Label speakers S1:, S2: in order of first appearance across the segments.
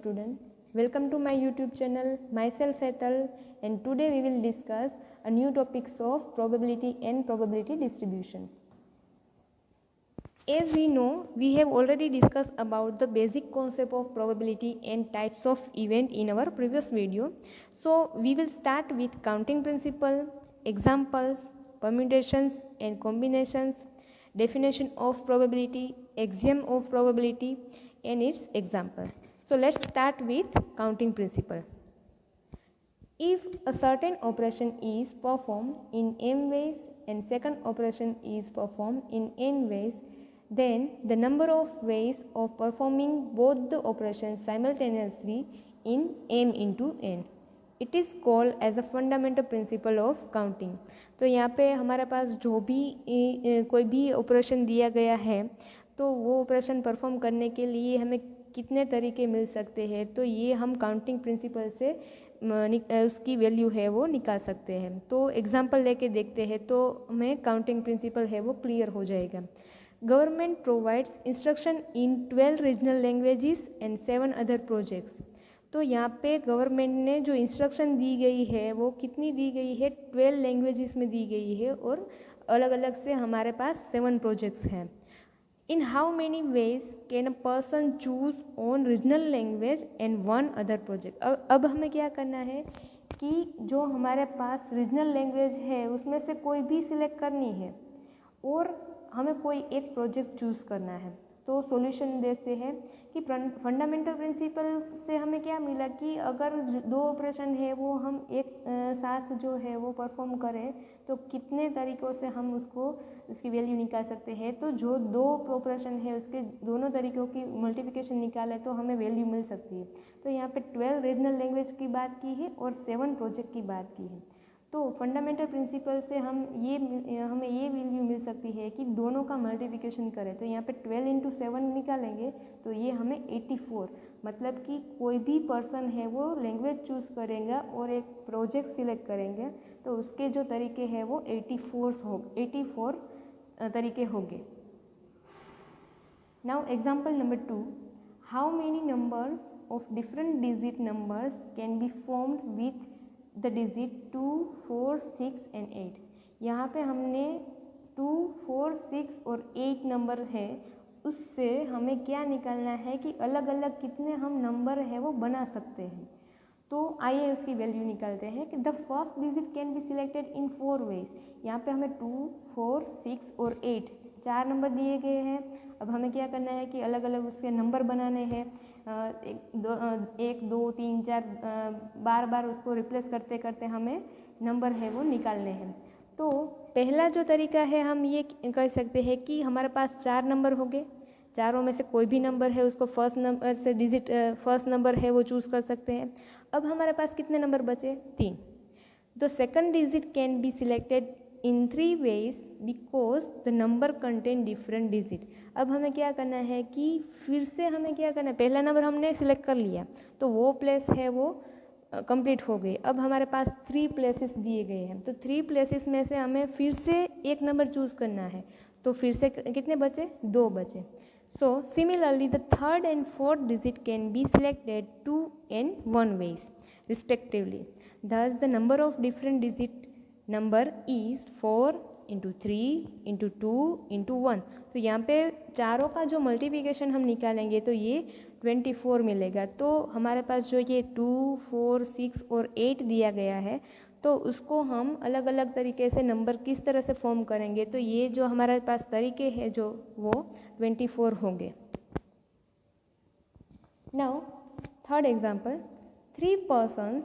S1: student. Welcome to my YouTube channel. Myself Ethel, and today we will discuss a new topics of probability and probability distribution. As we know, we have already discussed about the basic concept of probability and types of event in our previous video. So we will start with counting principle, examples, permutations and combinations, definition of probability, axiom of probability and its example. So let's start with counting principle. If a certain operation is performed in m ways and second operation is performed in n ways, then the number of ways of performing both the operations simultaneously in m into n. It is called as a fundamental principle of counting. तो यहाँ पे हमारे पास जो भी कोई भी operation दिया गया है तो वो ऑपरेशन परफॉर्म करने के लिए हमें कितने तरीके मिल सकते हैं, तो ये हम काउंटिंग प्रिंसिपल से उसकी वैल्यू है वो निकाल सकते हैं. तो एग्जांपल लेके देखते हैं तो हमें काउंटिंग प्रिंसिपल है वो क्लियर हो जाएगा. Government provides instruction in 12 regional languages and 7 other projects. तो यहाँ पे गवर्नमेंट ने जो इंस्ट्रक्शन दी गई है वो कितनी दी गई है, 12 लैंग्वेजेस में दी गई है और अलग अलग से हमारे पास 7 प्रोजेक्ट्स हैं. In how many ways can a person choose on regional language and 1 other project. अब हमें क्या करना है कि जो हमारे पास रीजनल लैंग्वेज है उसमें से कोई भी सिलेक्ट करनी है और हमें कोई एक प्रोजेक्ट चूज़ करना है. तो सॉल्यूशन देखते हैं कि फंडामेंटल प्रिंसिपल से हमें क्या मिला कि अगर दो ऑपरेशन है वो हम एक साथ जो है वो परफॉर्म करें तो कितने तरीक़ों से हम उसकी वैल्यू निकाल सकते हैं. तो जो दो ऑपरेशन है उसके दोनों तरीक़ों की मल्टीप्लिकेशन निकाले तो हमें वैल्यू मिल सकती है. तो यहाँ पे 12 रीजनल लैंग्वेज की बात की है और 7 प्रोजेक्ट की बात की है. तो फंडामेंटल प्रिंसिपल से हमें ये वैल्यू मिल सकती है कि दोनों का मल्टीप्लिकेशन करें. तो यहाँ पे 12 इंटू 7 निकालेंगे तो ये हमें 84, मतलब कि कोई भी पर्सन है वो लैंग्वेज चूज़ करेगा और एक प्रोजेक्ट सिलेक्ट करेंगे तो उसके जो तरीके हैं वो 84 तरीके होंगे. Now example number 2. How many numbers of different digit numbers can be formed with the digit 2, 4, 6 and 8. यहाँ पे हमने 2, 4, 6 और 8 नंबर है, उससे हमें क्या निकालना है कि अलग अलग कितने हम नंबर है वो बना सकते हैं. तो आइए उसकी वैल्यू निकालते हैं कि the first digit can be selected in 4 ways. यहाँ पे हमें 2, 4, 6 और 8 4 नंबर दिए गए हैं. अब हमें क्या करना है कि अलग अलग उसके नंबर बनाने हैं. 1, 2, 3, 4 बार बार उसको रिप्लेस करते करते हमें नंबर है वो निकालने हैं. तो पहला जो तरीका है हम ये कर सकते हैं कि हमारे पास 4 नंबर हो गए, चारों में से कोई भी नंबर है उसको फर्स्ट नंबर से डिजिट फर्स्ट नंबर है वो चूज़ कर सकते हैं. अब हमारे पास कितने नंबर बचे, 3. The second digit can be selected in 3 ways because the number contain different digit. अब हमें क्या करना है कि फिर से हमें क्या करना है, पहला नंबर हमने सिलेक्ट कर लिया तो वो प्लेस है वो कंप्लीट हो गई. अब हमारे पास 3 प्लेसेस दिए गए हैं तो 3 प्लेसेस में से हमें फिर से एक नंबर चूज़ करना है. तो फिर से कितने बचे, 2 बचे. So similarly the third and fourth digit can be selected 2 and 1 ways respectively. Thus the number of different digit number is 4 into 3 into 2 into 1. तो यहाँ पे चारों का जो मल्टीप्लिकेशन हम निकालेंगे तो ये 24 मिलेगा. तो हमारे पास जो ये 2, 4, 6 और 8 दिया गया है तो उसको हम अलग अलग तरीके से नंबर किस तरह से फॉर्म करेंगे तो ये जो हमारे पास तरीके हैं जो वो 24 होंगे. Now third example. 3 persons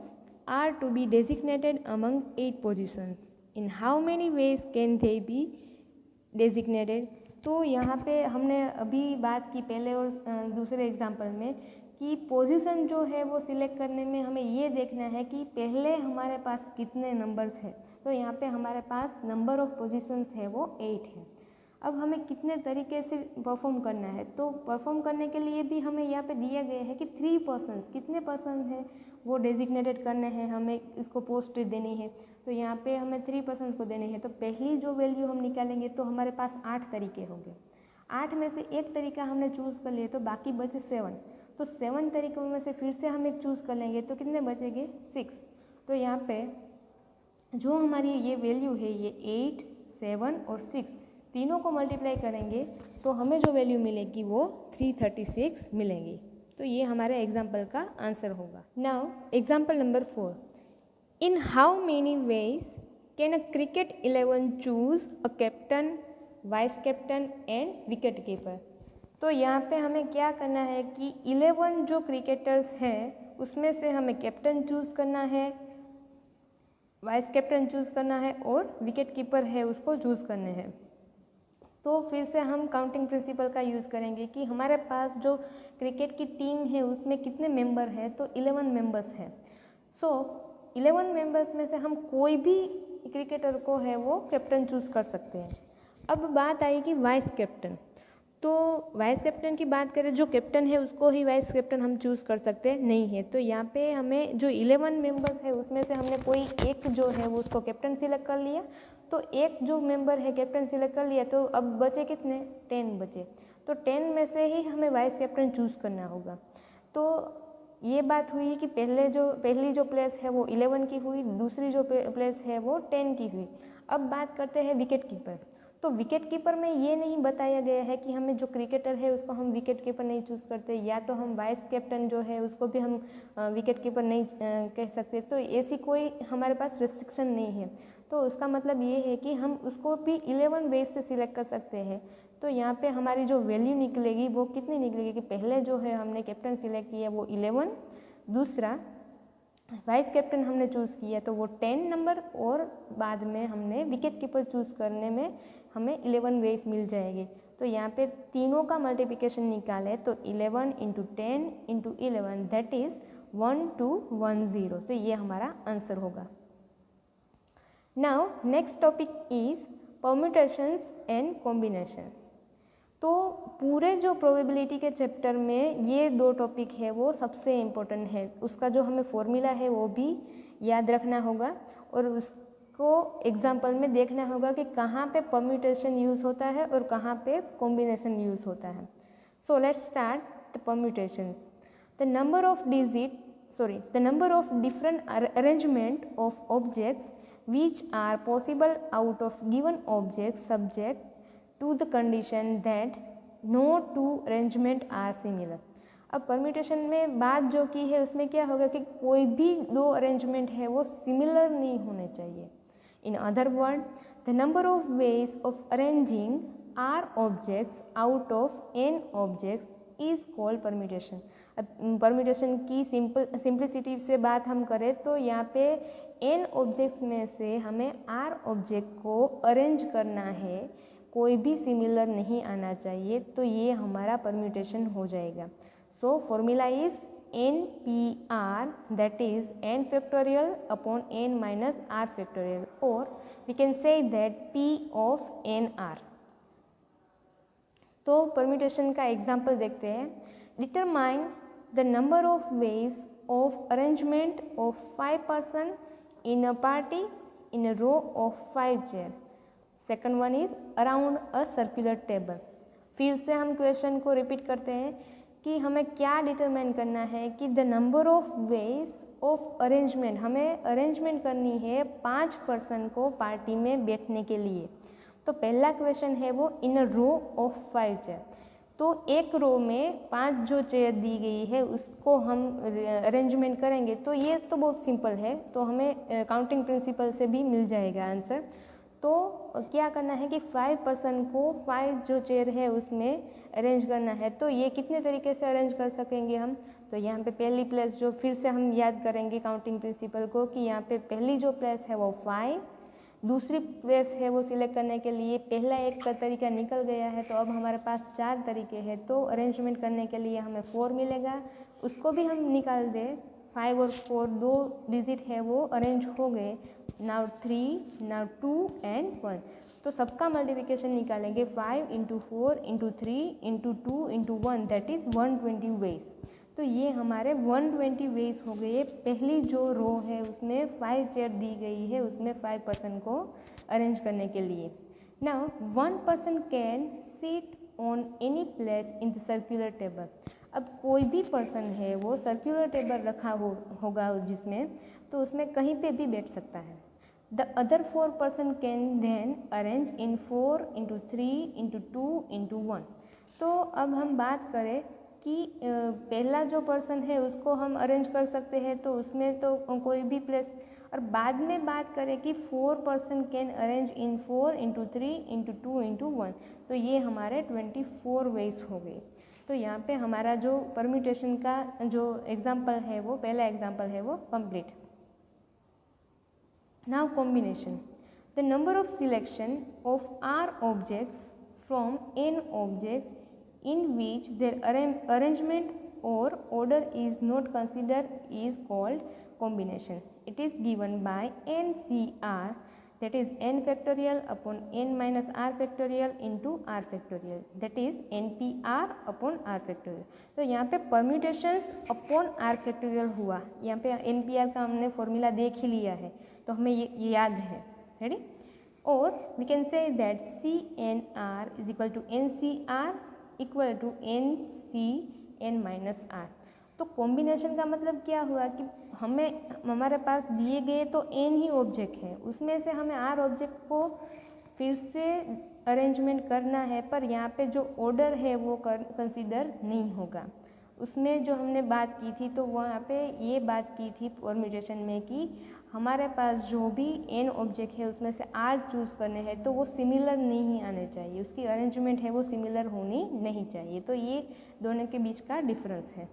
S1: are to be designated among 8 positions. In how many ways can they be designated? तो यहाँ पे हमने अभी बात की पहले और दूसरे एग्जाम्पल में कि पोजीशन जो है वो सिलेक्ट करने में हमें ये देखना है कि पहले हमारे पास कितने नंबर्स हैं. तो यहाँ पे हमारे पास नंबर ऑफ पोजीशंस है वो 8 है. अब हमें कितने तरीके से परफॉर्म करना है, तो परफॉर्म करने के लिए भी हमें यहाँ पे दिया गया है कि 3 पर्सन्स, कितने पर्सन हैं वो डेजिग्नेटेड करने हैं, हमें इसको पोस्ट देनी है. तो यहाँ पे हमें 3 पर्सन को देनी है. तो पहली जो वैल्यू हम निकालेंगे तो हमारे पास 8 तरीके होंगे. 8 में से एक तरीका हमने चूज़ कर लिया तो बाकी बचे 7. तो 7 तरीकों में से फिर से हम एक चूज़ कर लेंगे तो कितने बचेंगे 6। तो यहाँ पे जो हमारी ये वैल्यू है ये 8, 7 और 6 तीनों को मल्टीप्लाई करेंगे तो हमें जो वैल्यू मिलेगी वो 336 मिलेंगी। तो ये हमारे एग्जाम्पल का आंसर होगा। Now example number 4, in how many ways can a cricket 11 choose a captain, vice captain and wicket keeper. तो यहाँ पे हमें क्या करना है कि 11 जो क्रिकेटर्स हैं उसमें से हमें कैप्टन चूज़ करना है, वाइस कैप्टन चूज़ करना है और विकेट कीपर है उसको चूज़ करने हैं। तो फिर से हम काउंटिंग प्रिंसिपल का यूज़ करेंगे कि हमारे पास जो क्रिकेट की टीम है उसमें कितने मेंबर हैं, तो 11 मेंबर्स हैं। सो 11 मेंबर्स में से हम कोई भी क्रिकेटर को है वो कैप्टन चूज़ कर सकते हैं। अब बात आएगी वाइस कैप्टन। तो वाइस कैप्टन की बात करें, जो कैप्टन है उसको ही वाइस कैप्टन हम चूज़ कर सकते नहीं है। तो यहाँ पे हमें जो 11 मेंबर्स है उसमें से हमने कोई एक जो है वो उसको कैप्टन सिलेक्ट कर लिया, तो एक जो मेंबर है कैप्टन सिलेक्ट कर लिया, तो अब बचे कितने 10 बचे। तो 10 में से ही हमें वाइस कैप्टन चूज़ करना होगा। तो ये बात हुई कि पहली जो प्लेस है वो 11 की हुई, दूसरी जो प्लेस है वो 10 की हुई। अब बात करते हैं विकेट कीपर। तो विकेट कीपर में ये नहीं बताया गया है कि हमें जो क्रिकेटर है उसको हम विकेट कीपर नहीं चूज़ करते, या तो हम वाइस कैप्टन जो है उसको भी हम विकेट कीपर नहीं कह सकते। तो ऐसी कोई हमारे पास रिस्ट्रिक्शन नहीं है। तो उसका मतलब ये है कि हम उसको भी 11 वेज से सिलेक्ट कर सकते हैं। तो यहाँ पे हमारी जो वैल्यू निकलेगी वो कितनी निकलेगी कि पहले जो है हमने कैप्टन सिलेक्ट किया वो 11, दूसरा वाइस कैप्टन हमने चूज़ किया तो वो 10 नंबर, और बाद में हमने विकेट कीपर चूज़ करने में हमें 11 वेज मिल जाएगी। तो यहाँ पे तीनों का मल्टीप्लिकेशन निकाले तो 11 × 10 × 11 दैट इज़ 1210। तो ये हमारा आंसर होगा। Now next topic is permutations and combinations. तो पूरे जो प्रोबेबिलिटी के चैप्टर में ये 2 टॉपिक है वो सबसे इम्पोर्टेंट है। उसका जो हमें फॉर्मूला है वो भी याद रखना होगा, और उसको एग्जाम्पल में देखना होगा कि कहाँ पे परम्यूटेशन यूज़ होता है और कहाँ पे कॉम्बिनेशन यूज़ होता है। सो let's start the permutation. The number of different arrangement of objects which are possible out of given objects subject to the condition that no two arrangement are similar। अब permutation में बात जो की है उसमें क्या होगा कि कोई भी 2 अरेंजमेंट है वो सिमिलर नहीं होने चाहिए। In other word, the number of ways of arranging R objects out of n objects is called permutation. अब परम्यूटेशन की सिंप्लिसिटी से बात हम करें तो यहाँ पे n ऑब्जेक्ट्स में से हमें r ऑब्जेक्ट को अरेंज करना है, कोई भी सिमिलर नहीं आना चाहिए, तो ये हमारा परम्यूटेशन हो जाएगा। So formula is NPR, that is n factorial upon n minus r factorial, और we can say that P of NR। तो परम्यूटेशन का एग्जाम्पल देखते हैं। Determine the number of ways of arrangement of 5 person in a party in a row of 5 chairs. Second one is around a circular table. फिर से हम question को repeat करते हैं कि हमें क्या डिटरमाइन करना है कि the number of ways of arrangement, हमें अरेंजमेंट करनी है 5 पर्सन को पार्टी में बैठने के लिए। तो पहला क्वेश्चन है वो इन अ रो ऑफ 5 चेयर। तो एक रो में 5 जो चेयर दी गई है उसको हम अरेंजमेंट करेंगे, तो ये तो बहुत सिंपल है, तो हमें काउंटिंग प्रिंसिपल से भी मिल जाएगा आंसर। तो क्या करना है कि 5 पर्सन को 5 जो चेयर है उसमें अरेंज करना है। तो ये कितने तरीके से अरेंज कर सकेंगे हम, तो यहाँ पे पहली प्लेस जो फिर से हम याद करेंगे काउंटिंग प्रिंसिपल को कि यहाँ पे पहली जो प्लेस है वो 5, दूसरी प्लेस है वो सिलेक्ट करने के लिए पहला एक का तरीका निकल गया है, तो अब हमारे पास 4 तरीके हैं। तो अरेंजमेंट करने के लिए हमें 4 मिलेगा, उसको भी हम निकाल दें। 5 और 4 2 डिजिट है वो अरेंज हो गए। Now 3, now 2 and 1। तो सबका मल्टीप्लिकेशन निकालेंगे 5 × 4 × 3 × 2 × 1 दैट इज़ 120 वेज। तो ये हमारे 120 वेज हो गए। पहली जो रो है उसमें 5 चेयर दी गई है, उसमें 5 पर्सन को अरेंज करने के लिए। Now 1 person can sit on any place in the circular table. अब कोई भी पर्सन है वो सर्कुलर टेबल रखा होगा जिसमें, तो उसमें कहीं पे भी बैठ सकता है। The other 4 person can then arrange in 4 into 3 into 2 into 1। तो अब हम बात करें कि पहला जो पर्सन है उसको हम अरेंज कर सकते हैं, तो उसमें तो कोई भी प्लेस, और बाद में बात करें कि 4 person can arrange in 4 into 3 into 2 into 1, तो ये हमारे 24 वेज हो गए। तो यहाँ पे हमारा जो परम्यूटेशन का जो एग्जाम्पल है वो, पहला एग्जाम्पल है वो complete. Now combination, the number of selection of R objects from n objects in which their arrangement or order is not considered is called combination. It is given by NCR, that is n factorial upon n minus r factorial into r factorial, that is npr upon r factorial। तो यहाँ पे permutations upon r factorial हुआ, यहाँ पे npr का हमने formula देख ही लिया है तो हमें ये याद है। रेडी? और we can say that CNR is equal to NCR equal to N C N minus R. तो कॉम्बिनेशन का मतलब क्या हुआ कि हमारे पास दिए गए तो एन ही ऑब्जेक्ट है, उसमें से हमें आर ऑब्जेक्ट को फिर से अरेंजमेंट करना है, पर यहाँ पे जो ऑर्डर है वो कंसीडर नहीं होगा। उसमें जो हमने बात की थी तो वहाँ पे ये बात की थी परम्यूटेशन में कि हमारे पास जो भी एन ऑब्जेक्ट है उसमें से आर चूज़ करने हैं तो वो सिमिलर नहीं आने चाहिए, उसकी अरेंजमेंट है वो सिमिलर होनी नहीं चाहिए। तो ये दोनों के बीच का डिफरेंस है।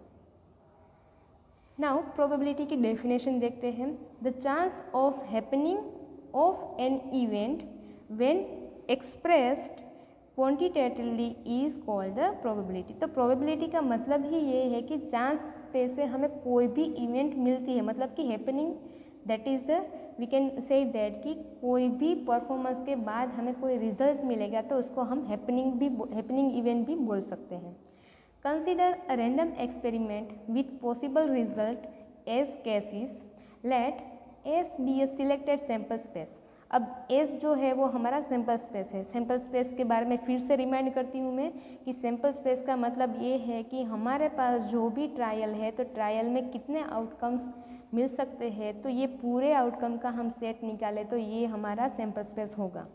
S1: नाउ प्रोबेबिलिटी की डेफिनेशन देखते हैं। The chance of happening of an event when expressed quantitatively is called the probability. तो प्रोबेबिलिटी का मतलब ही ये है कि चांस पे से हमें कोई भी इवेंट मिलती है, मतलब कि happening, that is the we can say that कि कोई भी परफॉर्मेंस के बाद हमें कोई रिजल्ट मिलेगा तो उसको हम हैपनिंग इवेंट भी बोल सकते हैं। Consider a random experiment with possible result as cases, let S be a selected sample space. अब एस जो है वो हमारा सैम्पल स्पेस है। सैम्पल स्पेस के बारे में फिर से रिमाइंड करती हूँ मैं कि सैम्पल स्पेस का मतलब ये है कि हमारे पास जो भी ट्रायल है तो ट्रायल में कितने आउटकम्स मिल सकते हैं, तो ये पूरे आउटकम का हम सेट निकालें तो ये हमारा सैम्पल स्पेस होगा।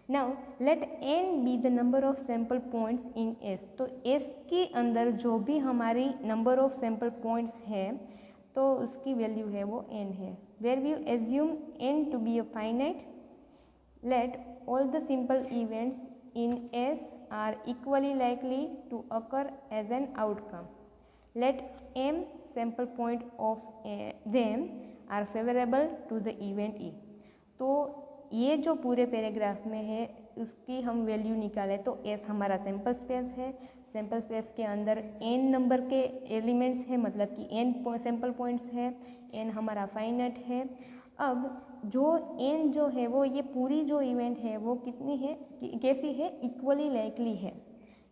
S1: Now let N be the number of sample points in S. तो एस के अंदर जो भी हमारी नंबर ऑफ सैम्पल पॉइंट्स है तो उसकी वैल्यू है वो एन है। Where we assume N to be a finite, let all the simple events in S are equally likely to occur as an outcome. Let m sample point of them are favorable to the event E। तो ये जो पूरे paragraph में है उसकी हम value निकालें तो S हमारा सैम्पल स्पेस है। सैम्पल स्पेस के अंदर n नंबर के एलिमेंट्स हैं, मतलब कि n सैम्पल पॉइंट्स है, n हमारा फाइनाइट है। अब जो n जो है वो ये पूरी जो इवेंट है वो कितनी है, कैसी है, इक्वली लाइकली है।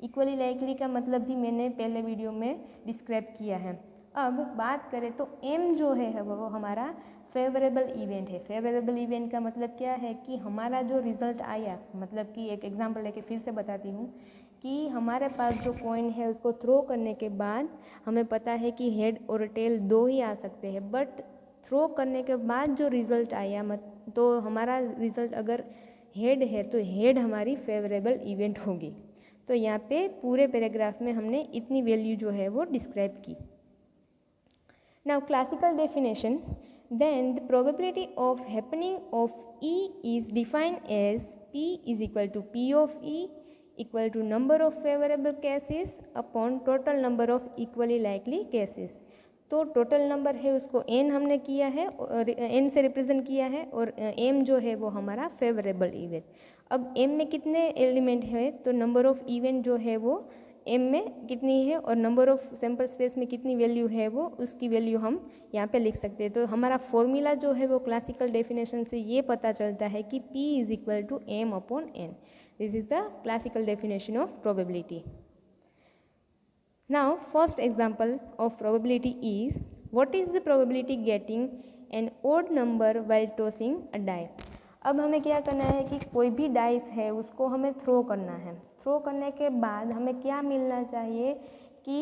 S1: इक्वली लाइकली का मतलब भी मैंने पहले वीडियो में डिस्क्राइब किया है। अब बात करें तो m जो है वो हमारा फेवरेबल इवेंट है। फेवरेबल इवेंट का मतलब क्या है कि हमारा जो रिज़ल्ट आया, मतलब कि एक एग्जांपल लेके फिर से बताती हूँ कि हमारे पास जो कॉइन है उसको थ्रो करने के बाद हमें पता है कि हेड और टेल दो ही आ सकते हैं, बट थ्रो करने के बाद जो रिज़ल्ट आया तो हमारा रिज़ल्ट अगर हेड है तो हेड हमारी फेवरेबल इवेंट होगी। तो यहाँ पे पूरे पैराग्राफ में हमने इतनी वैल्यू जो है वो डिस्क्राइब की। Now classical definition, then the probability of happening of E is defined as P is equal to P of E equal to number of favourable cases upon total number of equally likely cases. तो total number है उसको n हमने किया है और n से represent किया है, और m जो है वो हमारा फेवरेबल इवेंट। अब m में कितने एलिमेंट है तो नंबर ऑफ इवेंट जो है वो m में कितनी है और नंबर ऑफ सैम्पल स्पेस में कितनी वैल्यू है वो उसकी वैल्यू हम यहाँ पे लिख सकते हैं। तो हमारा फॉर्मूला जो है वो क्लासिकल डेफिनेशन से ये पता चलता है कि P is equal to m upon n। This is the classical definition of probability. Now first example of probability is, what is the probability getting an odd number while tossing a die। अब हमें क्या करना है कि कोई भी dice है उसको हमें थ्रो करना है। थ्रो करने के बाद हमें क्या मिलना चाहिए कि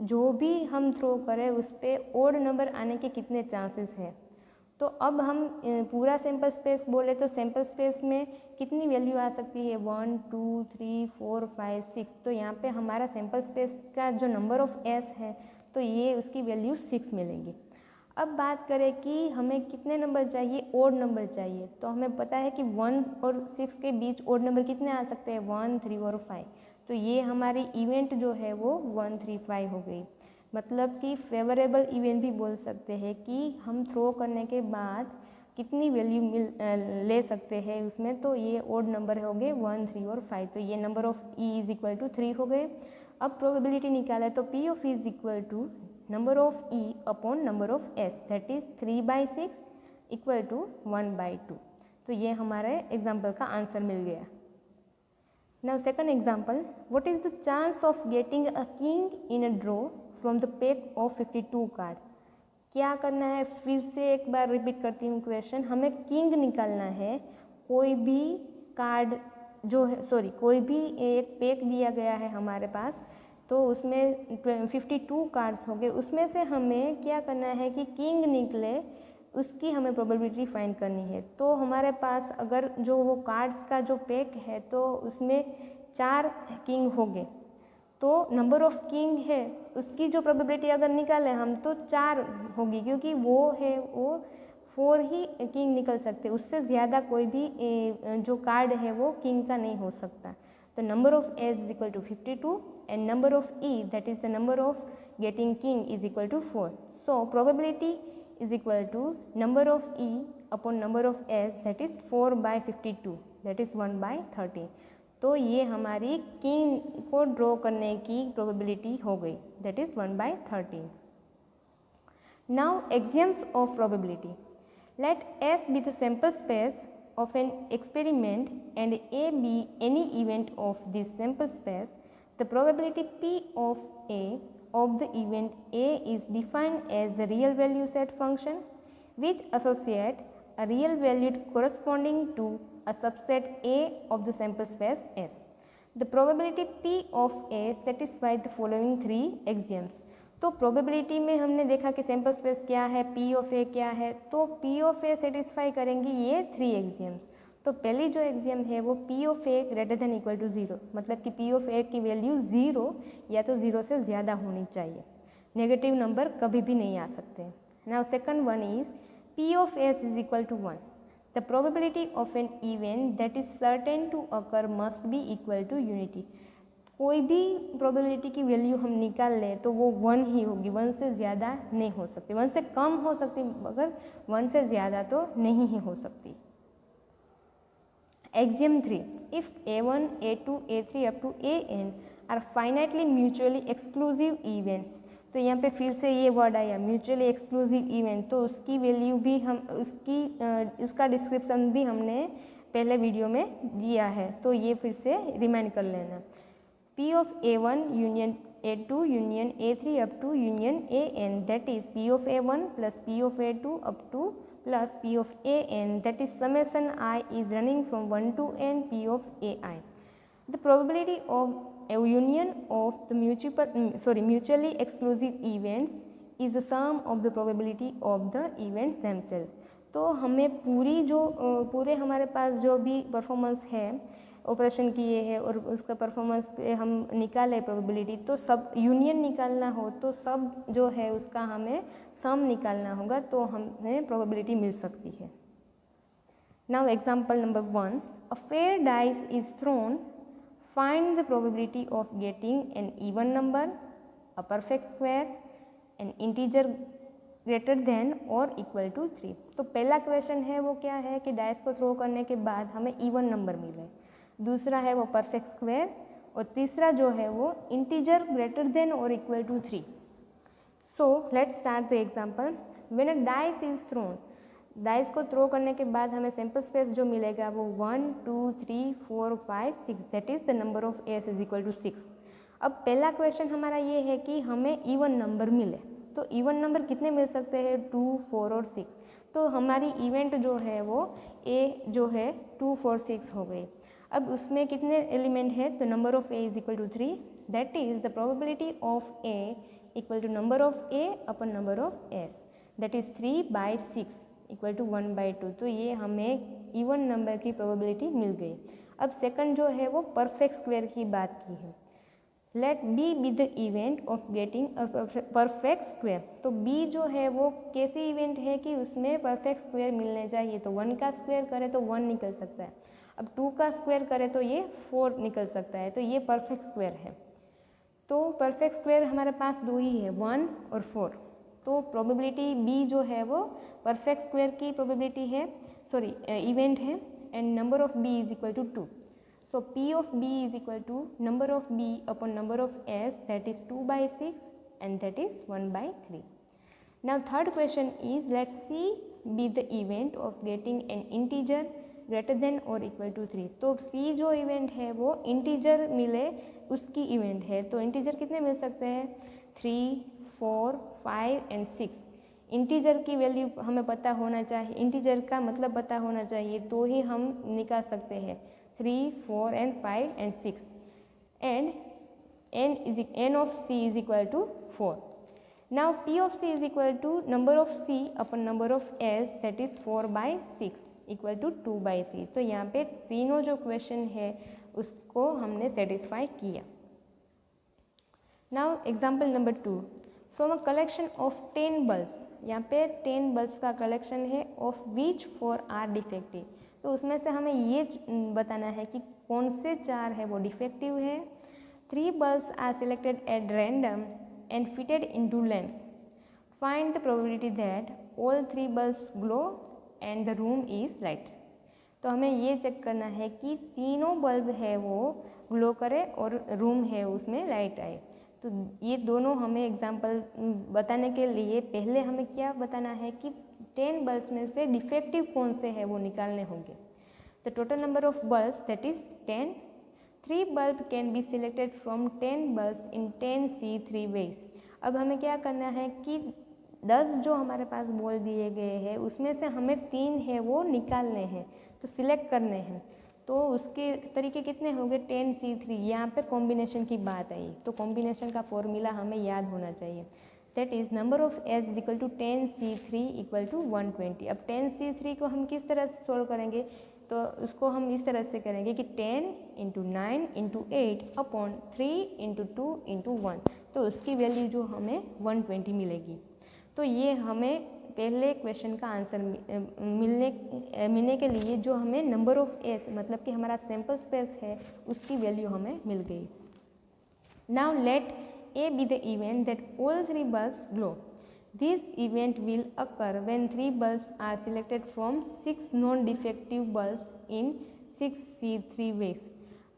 S1: जो भी हम थ्रो करें उस पर ओड नंबर आने के कितने चांसेस हैं। तो अब हम पूरा सैम्पल स्पेस बोले तो सैम्पल स्पेस में कितनी वैल्यू आ सकती है 1 2 3 4 5 6। तो यहाँ पे हमारा सैम्पल स्पेस का जो नंबर ऑफ एस है तो ये उसकी वैल्यू 6 मिलेंगी। अब बात करें कि हमें कितने नंबर चाहिए, ओड नंबर चाहिए। तो हमें पता है कि 1 और 6 के बीच ओड नंबर कितने आ सकते हैं 1 3 और 5। तो ये हमारी इवेंट जो है वो 1 3 5 हो गई। मतलब कि फेवरेबल इवेंट भी बोल सकते हैं कि हम थ्रो करने के बाद कितनी वैल्यू ले सकते हैं उसमें। तो ये ओड नंबर हो गए 1 3 और 5। तो ये number of E is equal to 3 हो गए। अब प्रोबेबिलिटी निकाला तो P of E is equal to number of E upon number of S, that is 3/6 equal to 1/2। तो ये हमारे एग्जाम्पल का आंसर मिल गया। Now second example, what is the chance of getting a king in a draw from the pack of 52 card. क्या करना है, फिर से एक बार रिपीट करती हूँ क्वेश्चन। हमें किंग निकालना है, कोई भी कार्ड जो है कोई भी एक पैक दिया गया है हमारे पास, तो उसमें 52 कार्ड्स हो गए। उसमें से हमें क्या करना है कि किंग निकले, उसकी हमें प्रोबेबिलिटी फाइंड करनी है। तो हमारे पास अगर जो वो कार्ड्स का जो पैक है तो उसमें 4 किंग हो गए। तो नंबर ऑफ किंग है उसकी जो प्रोबेबिलिटी अगर निकालें हम तो 4 होगी, क्योंकि वो है वो 4 ही किंग निकल सकते, उससे ज़्यादा कोई भी जो कार्ड है वो किंग का नहीं हो सकता। तो number of S is equal to 52 and number of E that is the number of getting king is equal to 4। So probability is equal to number of E upon number of S, that is 4/52, that is 1/13। तो ये हमारी king को draw करने की probability हो गई, that is 1/13। Now axioms of probability, let S be the sample space of an experiment and A be any event of this sample space. The probability P of A of the event A is defined as the real value set function which associate a real value corresponding to a subset A of the sample space S. The probability P of A satisfy the following 3 axioms। तो probability में हमने देखा कि sample space क्या है, P of A क्या है, तो P ऑफ A सेटिस्फाई करेंगी ये 3 एक्सियम्स। तो पहली जो एक्सियम है वो P of A greater than equal to 0, मतलब कि P ऑफ A की वैल्यू 0 या तो 0 से ज़्यादा होनी चाहिए, नेगेटिव नंबर कभी भी नहीं आ सकते। Now second one is P of S is equal to 1। The probability of an event that is certain to occur must be equal to unity. कोई भी प्रोबेबिलिटी की वैल्यू हम निकाल लें तो वो 1 ही होगी, 1 से ज़्यादा नहीं हो सकती, 1 से कम हो सकती मगर 1 से ज़्यादा तो नहीं ही हो सकती। Axiom 3, if A1, A2, A3 up to AN are finitely mutually exclusive events। तो यहाँ पे फिर से ये वर्ड आया म्यूचुअली एक्सक्लूसिव इवेंट, तो उसकी वैल्यू भी हम इसका डिस्क्रिप्शन भी हमने पहले वीडियो में दिया है, तो ये फिर से रिमाइंड कर लेना। P of A1 union A2 union A3 up to union AN, that is P of A1 plus P of A2 up to plus P of AN, that is summation I is running from 1 to n P of AI. The probability of a union of the mutually exclusive events is the sum of the probability of the events themselves। तो हमें पूरे हमारे पास जो भी performance है operation किए हैं और उसका परफॉर्मेंस पे हम निकाले प्रोबेबिलिटी, तो सब यूनियन निकालना हो तो सब जो है उसका हमें सम निकालना होगा, तो हमें प्रोबेबिलिटी मिल सकती है। Now example number 1, a fair dice is throne, find the probability of getting an even number, a perfect square, N integer greater than और इक्वल टू 3। तो पहला क्वेश्चन है वो क्या है कि डाइस को थ्रो करने के बाद हमें इवन नंबर मिले, दूसरा है वो परफेक्ट स्क्वायर, और तीसरा जो है वो इंटीजर ग्रेटर देन और equal to 3। So let's start the example. When a dice is thrown, dice को थ्रो करने के बाद हमें सैम्पल स्पेस जो मिलेगा वो 1 2 3 4 5 6, that is the number of S is equal to 6। अब पहला क्वेश्चन हमारा ये है कि हमें इवन नंबर मिले, तो इवन नंबर कितने मिल सकते हैं 2 4 और 6। तो हमारी इवेंट जो है वो ए जो है 2 4 6 हो गई। अब उसमें कितने एलिमेंट है, तो number of A is equal to 3, that is the probability of A equal to number of A upon number of S, that is 3/6 equal to 1/2। तो ये हमें इवन नंबर की प्रोबेबिलिटी मिल गई। अब सेकंड जो है वो परफेक्ट स्क्वायर की बात की है। Let B be the event of getting perfect square. तो बी जो है वो कैसी इवेंट है कि उसमें परफेक्ट स्क्वायर मिलने चाहिए। तो 1 का स्क्वायर करे तो 1 निकल सकता है, अब 2 का स्क्वायर करे तो ये 4 निकल सकता है। तो ये परफेक्ट स्क्वायर है। तो परफेक्ट स्क्वायर हमारे पास दो ही है, 1 और 4। तो प्रोबेबिलिटी बी जो है वो परफेक्ट स्क्वायर की प्रोबेबिलिटी है, सॉरी इवेंट है, and number of B is equal to 2। So P of B is equal to number of B upon number of S, that is 2/6 and that is 1/3. Now third question is, let C be the event of getting an integer greater than or equal to 3। तो C जो event है वो integer मिले उसकी event है। तो integer कितने मिल सकते हैं, 3, 4, 5 एंड 6। इंटीजर की वैल्यू हमें पता होना चाहिए, इंटीजर का मतलब पता होना चाहिए, तो ही हम निकाल सकते हैं 3, 4 and 5 and 6, and n of C is equal to 4. Now P of C is equal to number of C upon number of S, that is 4/6 equal to 2/3। तो यहाँ पे तीनों जो क्वेश्चन है उसको हमने सेटिस्फाई किया। Now example number 2, from a collection of 10 bulbs, यहाँ पे 10 bulbs का कलेक्शन है, of which 4 are defective। तो उसमें से हमें ये बताना है कि कौन से 4 है वो डिफेक्टिव है। 3 bulbs are selected at random and fitted into lamps. Find the probability that all 3 bulbs glow and the room is light। तो हमें ये चेक करना है कि तीनों बल्ब है वो ग्लो करे और रूम है उसमें लाइट आए। तो ये दोनों हमें एग्जाम्पल बताने के लिए पहले हमें क्या बताना है कि 10 बल्ब्स में से डिफेक्टिव कौन से है वो निकालने होंगे। The total number of bulb that is 10। 3 bulb can be selected from 10 bulb in 10 C3 ways. अब हमें क्या करना है कि 10 जो हमारे पास बोल दिए गए हैं उसमें से हमें 3 है वो निकालने हैं, तो सिलेक्ट करने हैं। तो उसके तरीके कितने होंगे, 10 C3। यहाँ पे कॉम्बिनेशन की बात आई, तो कॉम्बिनेशन का फॉर्मूला हमें याद होना चाहिए, that is number of S is equal to 10 C3 equal to 120। अब 10 C3 को हम किस तरह से सोल्व करेंगे, तो उसको हम इस तरह से करेंगे कि 10 × 9 × 8 अपॉन 3 × 2 × 1, तो उसकी वैल्यू जो हमें 120 मिलेगी। तो ये हमें पहले क्वेश्चन का आंसर मिलने के लिए जो हमें नंबर ऑफ एस मतलब कि हमारा सैम्पल स्पेस है उसकी वैल्यू हमें मिल गई। Now let A be the event that all 3 bulbs glow. This event will occur when 3 bulbs are selected from 6 non defective bulbs in 6 C3 ways.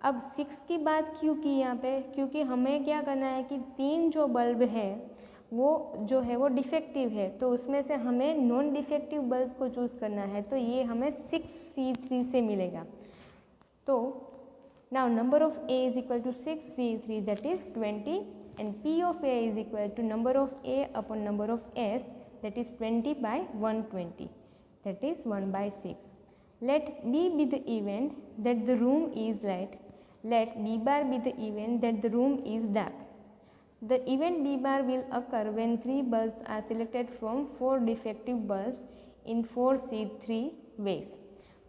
S1: अब 6 की बात क्यों की यहाँ पे, क्योंकि हमें क्या करना है कि 3 जो बल्ब है वो जो है वो डिफेक्टिव है, तो उसमें से हमें नॉन डिफेक्टिव बल्ब को चूज़ करना है। तो ये हमें 6 C3 से मिलेगा। तो now number of A is equal to 6 C3 that is 20 and P of A is equal to number of A upon number of S that is 20/120 that is 1/6। Let B be the event that the room is light. Let B bar be the event that the room is dark. The event B bar will occur when 3 bulbs are selected from 4 defective bulbs in 4 C3 ways।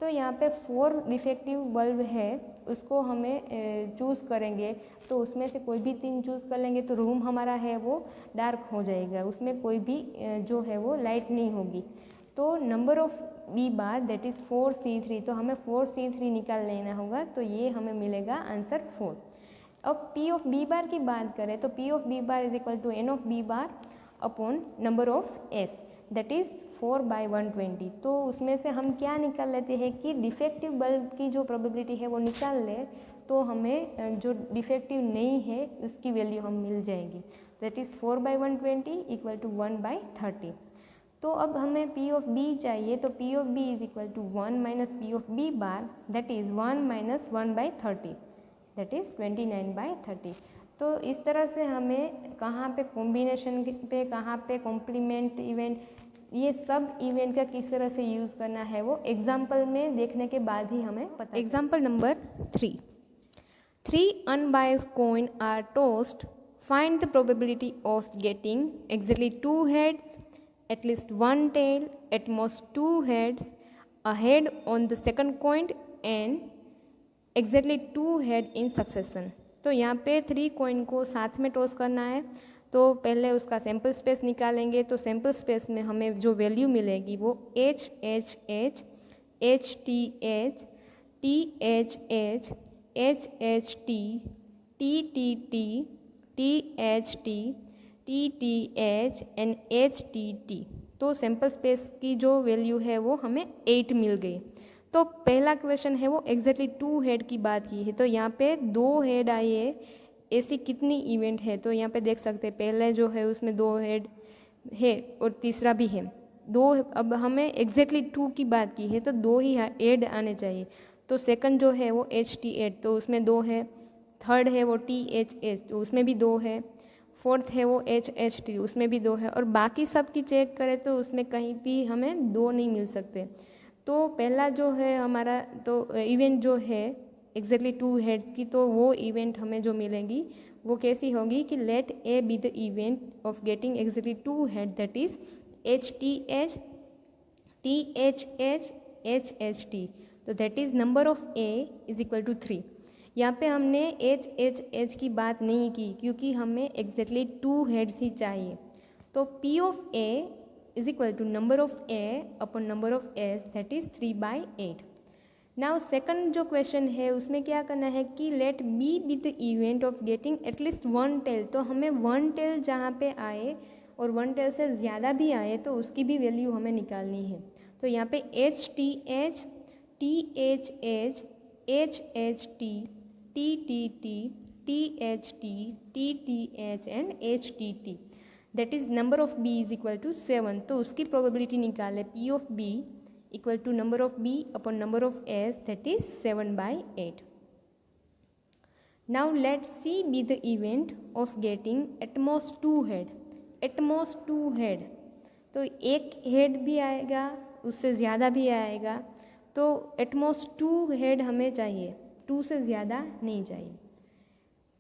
S1: तो यहाँ पे 4 defective bulb है उसको हमें choose करेंगे, तो उसमें से कोई भी 3 चूज़ कर लेंगे तो रूम हमारा है वो डार्क हो जाएगा, उसमें कोई भी जो है वो लाइट नहीं होगी। तो number of B bar that is 4 C3, तो हमें 4 C3 निकाल लेना होगा, तो ये हमें मिलेगा आंसर 4। अब P ऑफ बी बार की बात करें तो P of B bar is equal to N of B bar upon number of S that is 4/120। तो उसमें से हम क्या निकाल लेते हैं कि डिफेक्टिव बल्ब की जो प्रोबेबिलिटी है वो निकाल लें, तो हमें जो डिफेक्टिव नहीं है उसकी वैल्यू हम मिल जाएगी, दैट इज़ 4/120 इक्वल टू 1/30। तो अब हमें P ऑफ B चाहिए, तो P of B is equal to 1 minus P of B bar that is 1 minus 1/30 that is 29/30। तो इस तरह से हमें कहाँ पे कॉम्बिनेशन पे, कहाँ पे कॉम्प्लीमेंट इवेंट, ये सब इवेंट का किस तरह से यूज़ करना है वो एग्जाम्पल में देखने के बाद ही हमें पता। Example number 3, 3 unbiased coin are tossed, find the probability of getting exactly 2 heads, at least 1 tail, at most 2 heads, a head on the second coin and exactly 2 head in succession। तो यहाँ पे 3 coin को साथ में toss करना है, तो पहले उसका सैम्पल स्पेस निकालेंगे। तो सैम्पल स्पेस में हमें जो वैल्यू मिलेगी वो H H H, H T H, T H H, H H T, T T T, T H T, T T H and H T T. तो सैम्पल स्पेस की जो वैल्यू है वो हमें 8 मिल गई। तो पहला क्वेश्चन है वो एग्जैक्टली 2 हेड की बात की है। तो यहाँ पे 2 हेड आई है, ऐसी कितनी इवेंट है? तो यहाँ पे देख सकते हैं पहले जो है उसमें 2 हेड है और तीसरा भी है 2। अब हमें एग्जैक्टली 2 की बात की है तो 2 ही ऐड आने चाहिए। तो सेकंड जो है वो एच टी एड, तो उसमें 2 है। थर्ड है वो टी एच एच, तो उसमें भी 2 है। फोर्थ है वो एच एच टी, उसमें भी 2 है। और बाकी सब की चेक करें तो उसमें कहीं भी हमें 2 नहीं मिल सकते। तो पहला जो है हमारा तो इवेंट जो है एग्जैक्टली 2 हेड्स की, तो वो इवेंट हमें जो मिलेंगी वो कैसी होगी कि let A be the event of getting exactly 2 head, that is H T H, T H H, H H T. तो that is number of A is equal to 3। यहाँ पे हमने एच एच एच की बात नहीं की क्योंकि हमें एग्जैक्टली 2 हेड्स ही चाहिए। तो P of A is equal to number of A upon number of S, that is 3/8। Now second जो क्वेश्चन है उसमें क्या करना है कि let B be the event of getting at least 1 tail. तो हमें 1 टेल जहाँ पे आए और 1 टेल से ज़्यादा भी आए तो उसकी भी वैल्यू हमें निकालनी है। तो यहाँ पे H T H, T H H, H H T, T T T, T H T, T T H and H T T, that is number of B is equal to 7। तो उसकी probability निकाले P of B equal to number of B upon number of S, that is 7/8। Now let C be the event of getting at most 2 head. At most 2 head, तो एक head भी आएगा, उससे ज़्यादा भी आएगा। तो एटमोस्ट 2 हेड हमें चाहिए, 2 से ज़्यादा नहीं चाहिए।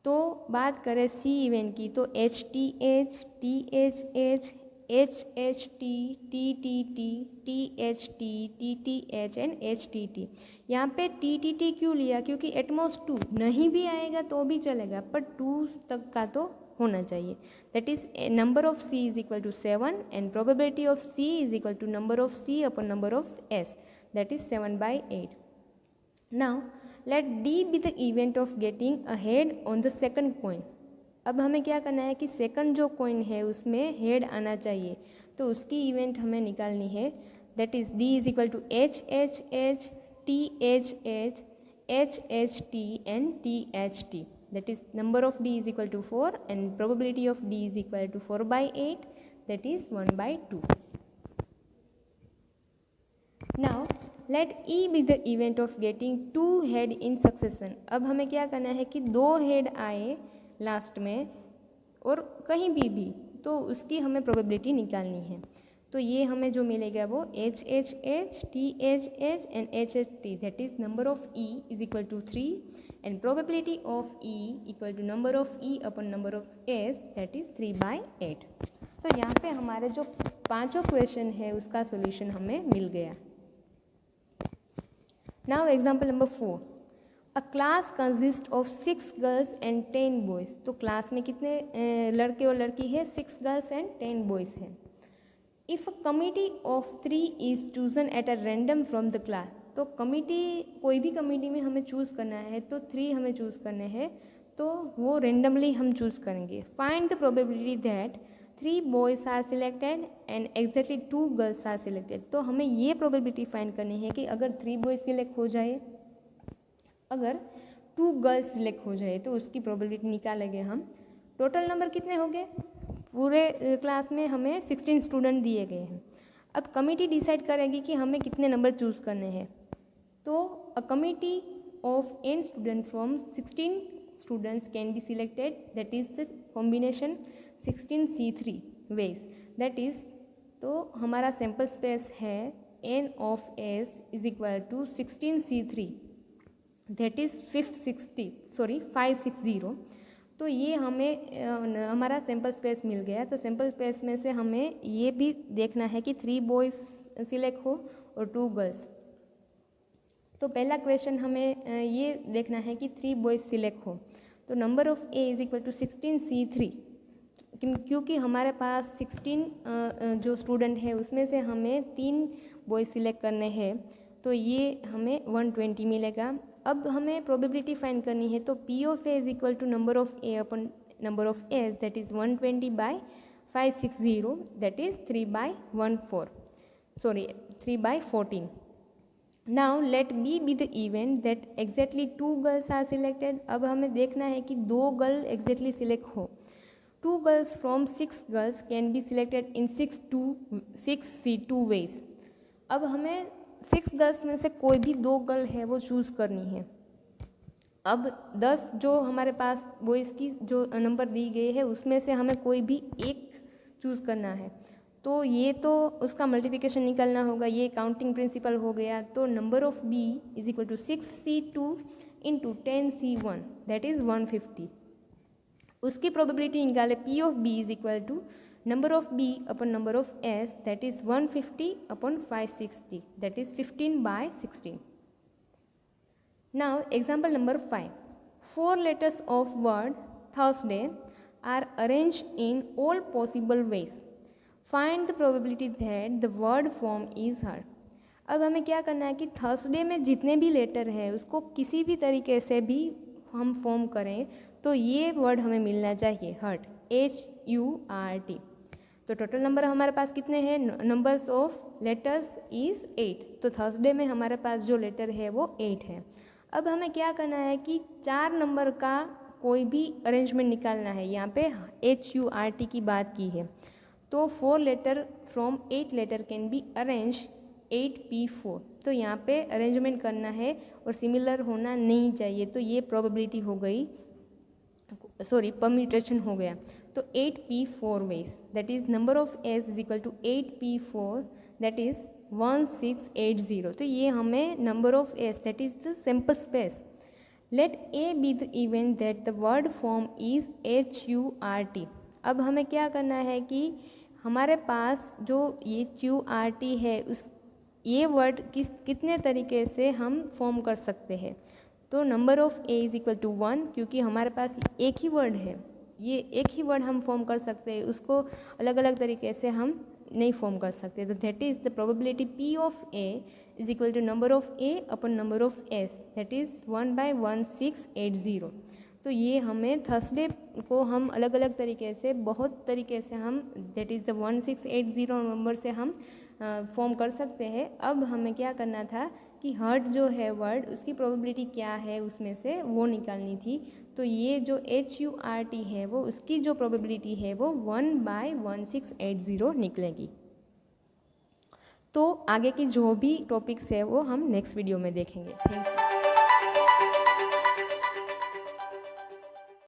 S1: तो बात करें सी इवेंट की, तो H T H, T H H, H H T, T T T, T H T, T T H and H T T. यहाँ पे टी टी टी क्यों लिया? क्योंकि एटमोस्ट 2 नहीं भी आएगा तो भी चलेगा, पर 2 तक का तो होना चाहिए। That is number of C is equal to 7 and probability of C is equal to number of C upon number of S, that is 7/8। Now let D be the event of getting a head on the second coin. अब हमें क्या करना है कि second जो coin है उसमें head आना चाहिए, तो उसकी इवेंट हमें निकालनी है। That is D is equal to H H H, T H H, H H T and T H T. That is number of D is equal to 4 and probability of D is equal to 4/8, that is 1/2। Now let E be the event of getting 2 head in succession. अब हमें क्या करना है कि 2 head आए last में और कहीं भी तो उसकी हमें प्रोबेबिलिटी निकालनी है। तो ये हमें जो मिलेगा वो H H H, T H H and H H T, that is number of E is equal to 3 and probability of E equal to number of E upon number of S, that is 3/8। तो यहाँ पे हमारे जो 5 question है उसका solution हमें मिल गया। Now example number 4, a class consist of 6 girls and 10 boys. तो क्लास में कितने लड़के और लड़की है? 6 गर्ल्स एंड 10 बॉयज़ हैं। If a committee of 3 is chosen at a random from the class. तो कमिटी, कोई भी कमिटी में हमें चूज़ करना है तो 3 हमें चूज़ करने हैं, तो वो रेंडमली हम चूज़ करेंगे। Find the probability that 3 boys are selected and exactly 2 girls are selected. तो हमें ये प्रोबेबिलिटी फाइंड करनी है कि अगर 3 बॉयज़ सिलेक्ट हो जाए, अगर 2 गर्ल्स सिलेक्ट हो जाए तो उसकी प्रोबेबिलिटी निकालेंगे हम। टोटल नंबर कितने हो गए? पूरे क्लास में हमें 16 स्टूडेंट दिए गए हैं। अब कमिटी डिसाइड करेगी कि हमें कितने नंबर चूज़ करने हैं। तो a committee of n student from 16 students can be selected, that is the combination 16C3 ways, that is, तो हमारा सैम्पल स्पेस है n of s is equal to 16C3, that is 560। तो ये हमें हमारा सैम्पल स्पेस मिल गया। तो sample space में से हमें ये भी देखना है कि 3 बॉयज़ सिलेक्ट हो और 2 गर्ल्स। तो पहला क्वेश्चन हमें ये देखना है कि 3 बॉयज़ सिलेक्ट हो। तो number of A is equal to 16C3, क्योंकि हमारे पास 16 जो स्टूडेंट है उसमें से हमें 3 बॉयज़ सिलेक्ट करने हैं, तो ये हमें 120 मिलेगा। अब हमें प्रोबेबिलिटी फाइंड करनी है। तो P of A is equal to number of A upon number of S, that is 120/560, that is 3/14. Now let B be the event that exactly 2 girls are selected. अब हमें देखना है कि 2 गर्ल एग्जैक्टली सिलेक्ट हो। 2 girls from 6 girls can be selected in 6C2 ways. अब हमें 6 girls में से कोई भी 2 गर्ल है वो चूज़ करनी है। अब 10 जो हमारे पास बॉयज़ की जो नंबर दी गई है उसमें से हमें कोई भी एक चूज़ करना है। तो ये तो उसका मल्टीप्लिकेशन निकालना होगा, ये काउंटिंग प्रिंसिपल हो गया। तो number of B is equal to 6C2 into 10C1, that is 150। उसकी प्रोबेबिलिटी निकाले P of B is equal to number of B upon number of S, that is 150 upon 560, that is 15/16. Now example number 5. 4 letters of word Thursday are arranged in all possible ways. Find the probability that the word form is heard. अब हमें क्या करना है कि Thursday में जितने भी letter है उसको किसी भी तरीके से भी हम फॉर्म करें तो ये वर्ड हमें मिलना चाहिए, हर्ट, HURT। तो टोटल नंबर हमारे पास कितने हैं? Numbers of letters is 8। तो थर्सडे में हमारे पास जो लेटर है वो 8 है। अब हमें क्या करना है कि 4 नंबर का कोई भी अरेंजमेंट निकालना है। यहाँ पे HURT की बात की है। तो 4 letter from 8 letter can be arrange 8P4। तो यहाँ पे अरेंजमेंट करना है और सिमिलर होना नहीं चाहिए। तो ये प्रोबेबिलिटी हो गई, परम्यूटेशन हो गया। तो 8P4 ways, that is number of S is equal to 8P4, that is 1680। तो ये हमें number of S, that is the sample space. Let A be the event that the word form is HURT। अब हमें क्या करना है कि हमारे पास जो ये HURT है उस ये वर्ड कितने तरीके से हम फॉर्म कर सकते हैं। तो number of A is equal to 1, क्योंकि हमारे पास एक ही वर्ड है, ये एक ही वर्ड हम फॉर्म कर सकते हैं, उसको अलग अलग तरीके से हम नहीं फॉर्म कर सकते। तो that is the probability P of A is equal to number of A upon number of S, that is 1/1680। तो ये हमें थर्सडे को हम अलग अलग तरीके से, बहुत तरीके से हम, दैट इज़ द 1680 नंबर से हम फॉर्म कर सकते हैं। अब हमें क्या करना था कि हर्ट जो है वर्ड, उसकी प्रोबेबिलिटी क्या है उसमें से वो निकालनी थी। तो ये जो HURT है वो उसकी जो प्रोबेबिलिटी है वो 1/1680 निकलेगी। तो आगे की जो भी टॉपिक्स है वो हम नेक्स्ट वीडियो में देखेंगे। Thank you.